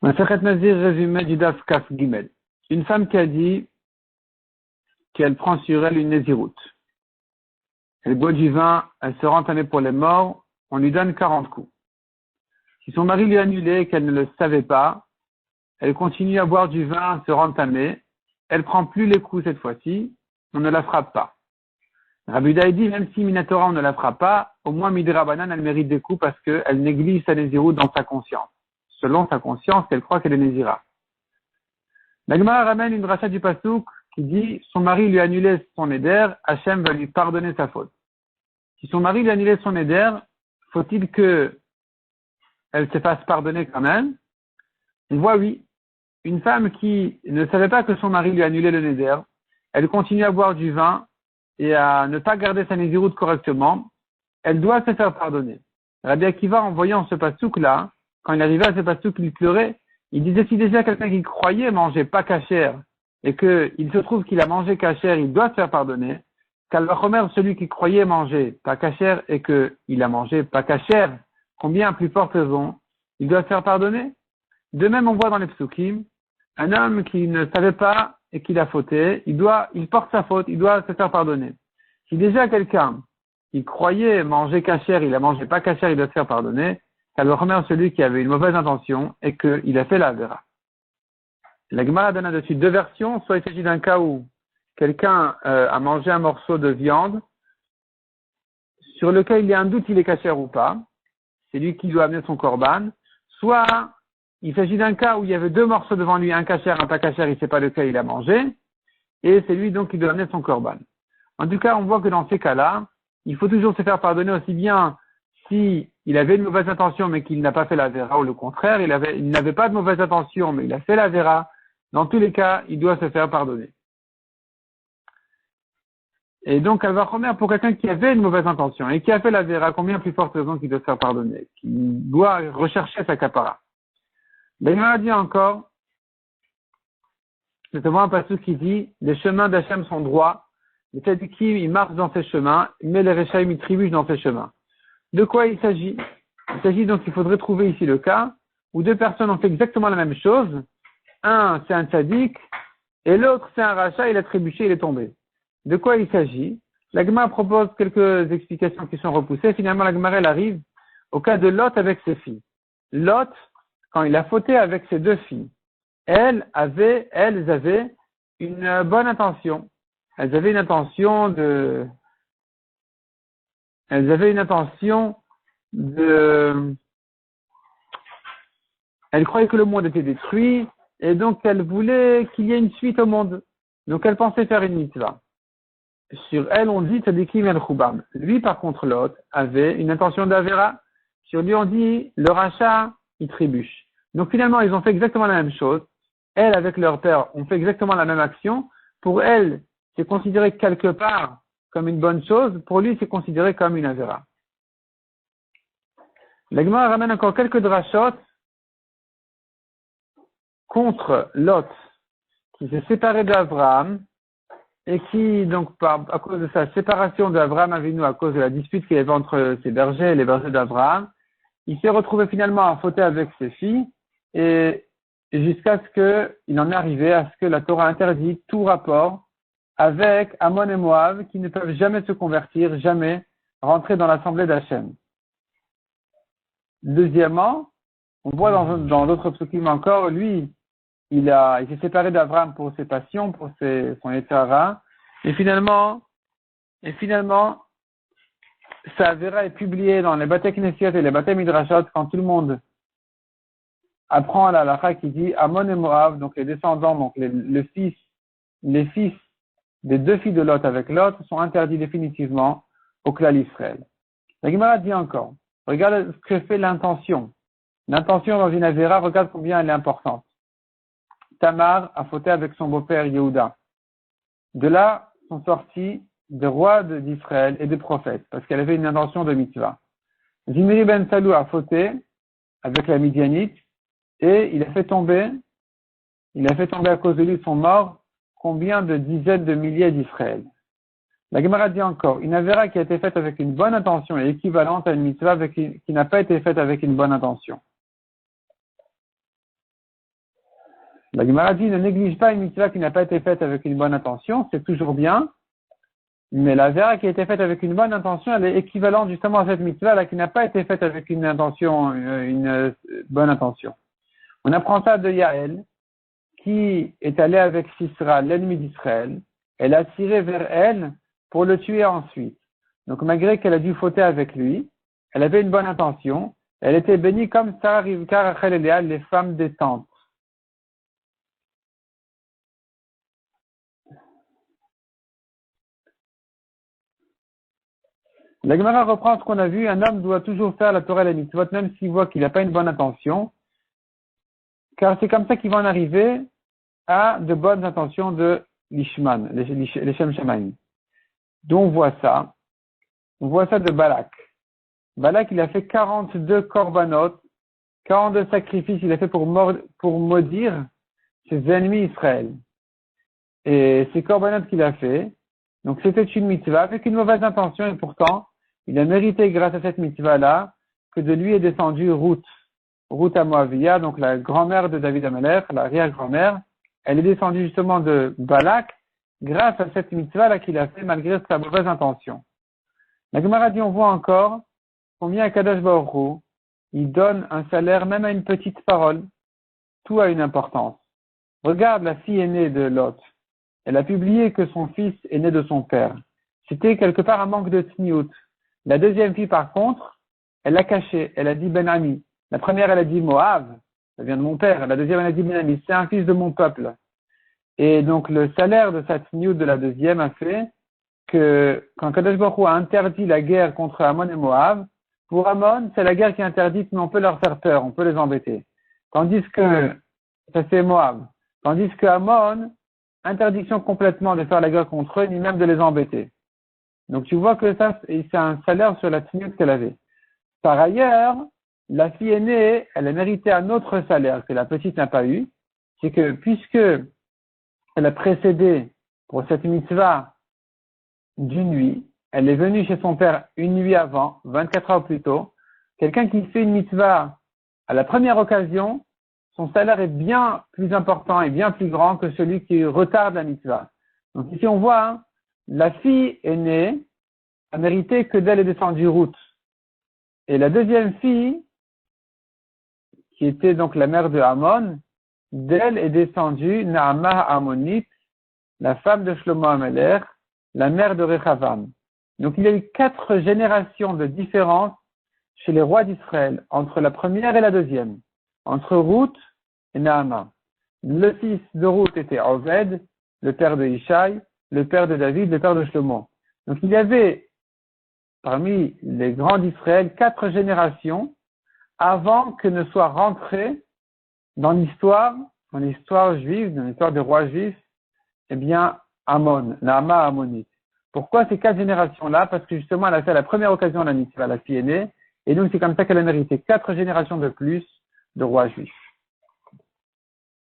Masechet Nazir, résumé du Daf Kaf Gimel. Une femme qui a dit qu'elle prend sur elle une Néziroute. Elle boit du vin, elle se rend entamée pour les morts, on lui donne 40 coups. Si son mari lui a annulé et qu'elle ne le savait pas, elle continue à boire du vin, se rend entamée, elle prend plus les coups cette fois-ci, on ne la frappe pas. Rabbi Yehuda dit, même si Minatora on ne la frappe pas, au moins Midrabanan elle mérite des coups parce qu'elle néglige sa Néziroute dans sa conscience. Selon sa conscience, qu'elle croit qu'elle est Nézira. La Gemara ramène une dracha du Pasouk qui dit, son mari lui a annulé son éder, Hachem va lui pardonner sa faute. Si son mari lui a annulé son éder, faut-il que elle se fasse pardonner quand même? On voit oui. Une femme qui ne savait pas que son mari lui a annulé le néder, elle continue à boire du vin et à ne pas garder sa néziroute correctement, elle doit se faire pardonner. Rabbi Akiva, en voyant ce pasouk-là, quand il arrivait à ce pasouk, il pleurait, il disait si déjà quelqu'un qui croyait manger pas cachère et qu'il se trouve qu'il a mangé cachère, il doit se faire pardonner, qu'Al-Vachomer, celui qui croyait manger pas cachère et qu'il a mangé pas cachère, combien plus forte raison, il doit se faire pardonner. De même, on voit dans les psukim, un homme qui ne savait pas et qui a fauté, il porte sa faute, il doit se faire pardonner. Si déjà quelqu'un qui croyait manger cachère, il a mangé pas cachère, il doit se faire pardonner, qu'Al-Vachomer, celui qui avait une mauvaise intention et qu'il a fait la vera. La Gemara donne dessus deux versions, soit il s'agit d'un cas où quelqu'un a mangé un morceau de viande sur lequel il y a un doute il est cachère ou pas, c'est lui qui doit amener son korban, soit il s'agit d'un cas où il y avait deux morceaux devant lui, un cachère, un pas cachère, il ne sait pas lequel il a mangé, et c'est lui donc qui doit amener son korban. En tout cas, on voit que dans ces cas-là, il faut toujours se faire pardonner aussi bien si il avait une mauvaise intention mais qu'il n'a pas fait la vera, ou le contraire, il n'avait pas de mauvaise intention mais il a fait la vera. Dans tous les cas, il doit se faire pardonner. Et donc, Al-Vachomer, pour quelqu'un qui avait une mauvaise intention et qui a fait la vera, combien plus forte raison qu'il doit se faire pardonner, qu'il doit rechercher sa kapara. Ben, il m'a dit encore, notamment un passage qui dit, les chemins d'Hachem sont droits, les tzadikim, ils marchent dans ces chemins, mais les rechaïm, ils trébuchent dans ces chemins. De quoi il s'agit? Il s'agit donc qu'il faudrait trouver ici le cas où deux personnes ont fait exactement la même chose. Un, c'est un tzaddik, et l'autre, c'est un rachat, il a trébuché, il est tombé. De quoi il s'agit? La Gemara propose quelques explications qui sont repoussées. Finalement, la Gemara, elle arrive au cas de Lot avec ses filles. Lot, quand il a fauté avec ses deux filles, elles avaient une bonne intention. Elles avaient une intention de, elles croyaient que le monde était détruit, et donc elles voulaient qu'il y ait une suite au monde. Donc elles pensaient faire une mitzvah. Sur elle, on dit tzadikim el chubam. Lui, par contre, l'autre, avait une intention d'avera. Sur lui, on dit le rachat, il trébuche. Donc finalement, ils ont fait exactement la même chose. Elles, avec leur père, ont fait exactement la même action. Pour elle, c'est considéré quelque part comme une bonne chose. Pour lui, c'est considéré comme une avera. La Gemara ramène encore quelques drachot contre Lot, qui s'est séparé d'Abraham, et qui, donc, à cause de sa séparation d'Abraham Avinu, à cause de la dispute qu'il y avait entre ses bergers et les bergers d'Abraham, il s'est retrouvé finalement à fauter avec ses filles, et jusqu'à ce qu'il en est arrivé à ce que la Torah interdit tout rapport avec Ammon et Moab, qui ne peuvent jamais se convertir, jamais rentrer dans l'assemblée d'Hachem. Deuxièmement, on voit dans d'autres psukim encore, lui, il s'est séparé d'Abraham pour ses passions, pour son Yetzirah, et finalement, sa vera est publiée dans les Batei Knesset et les Batei Midrashot quand tout le monde apprend à la halakha qui dit Ammon et Moab, donc les descendants, donc les fils des deux filles de Lot avec Lot sont interdits définitivement au Klal Israël. La Gemara dit encore, regarde ce que fait l'intention. L'intention dans une avera, regarde combien elle est importante. Tamar a fauté avec son beau-père Yehuda. De là sont sortis des rois d'Israël et des prophètes, parce qu'elle avait une intention de mitzvah. Zimri ben Salou a fauté avec la Midianite, et il a fait tomber à cause de lui, sont morts, combien de dizaines de milliers d'Israël. La Gemara dit encore, une avera qui a été faite avec une bonne intention est équivalente à une mitzvah qui n'a pas été faite avec une bonne intention. La Gemara dit ne néglige pas une mitzvah qui n'a pas été faite avec une bonne intention, c'est toujours bien, mais la vera qui a été faite avec une bonne intention, elle est équivalente justement à cette mitzvah-là qui n'a pas été faite avec une intention, une bonne intention. On apprend ça de Yaël, qui est allée avec Sisra, l'ennemi d'Israël. Elle a tiré vers elle pour le tuer ensuite. Donc malgré qu'elle a dû fauter avec lui, elle avait une bonne intention. Elle était bénie comme Sarah, Rivka, Rachel et Léa, les femmes des tentes. La Gemara reprend ce qu'on a vu. Un homme doit toujours faire la Torah et la mitzvot, même s'il voit qu'il n'a pas une bonne intention, car c'est comme ça qu'il va en arriver à de bonnes intentions de l'Ishman, les Shem Shemaim. Donc on voit ça. On voit ça de Balak. Balak, il a fait 42 korbanot, 42 sacrifices, il a fait pour maudire ses ennemis Israël. Et ces korbanot qu'il a fait, donc c'était une mitzvah avec une mauvaise intention, et pourtant, il a mérité grâce à cette mitzvah-là que de lui est descendue Ruth à Moavia, donc la grand-mère de David Amalek, l'arrière-grand-mère. Elle est descendue justement de Balak grâce à cette mitzvah-là qu'il a fait malgré sa mauvaise intention. La Gemara dit, on voit encore combien Kadosh Baruch Hu, il donne un salaire même à une petite parole. Tout a une importance. Regarde la fille aînée de Lot. Elle a publié que son fils est né de son père. C'était quelque part un manque de tsniout. La deuxième fille, par contre, elle l'a caché. Elle a dit Ben Ami. La première, elle a dit Moab. Ça vient de mon père. La deuxième, elle a dit Ben Ami. C'est un fils de mon peuple. Et donc, le salaire de sa tsniout de la deuxième a fait que quand Kadosh Baruch Hu a interdit la guerre contre Ammon et Moab, pour Ammon, c'est la guerre qui est interdite, mais on peut leur faire peur, on peut les embêter. Tandis que, ça c'est Moab. Tandis que Ammon, interdiction complètement de faire la guerre contre eux, ni même de les embêter. Donc tu vois que ça, c'est un salaire sur la tsniout qu'elle avait. Par ailleurs, la fille aînée, elle a mérité un autre salaire que la petite n'a pas eu. C'est que, puisque elle a précédé pour cette mitzvah d'une nuit, elle est venue chez son père une nuit avant, 24 heures plus tôt. Quelqu'un qui fait une mitzvah à la première occasion, son salaire est bien plus important et bien plus grand que celui qui retarde la mitzvah. Donc ici on voit, hein, la fille aînée a mérité que d'elle est descendue Ruth. Et la deuxième fille, qui était donc la mère de Ammon, d'elle est descendue Naamah Ammonite, la femme de Shlomo Amelech, la mère de Rechavam. Donc il y a eu 4 générations de différence chez les rois d'Israël, entre la première et la deuxième, entre Ruth et Naama. Le fils de Ruth était Oved, le père de Ishaï, le père de David, le père de Shlomo. Donc il y avait parmi les grands d'Israël 4 générations avant que ne soit rentré dans l'histoire juive, dans l'histoire des rois juifs, eh bien Ammon, Naama Ammonite. Pourquoi ces 4 générations-là? Parce que justement, elle a fait à la première occasion la mitzvah, la fille aînée, et donc c'est comme ça qu'elle a mérité 4 générations de plus de rois juifs.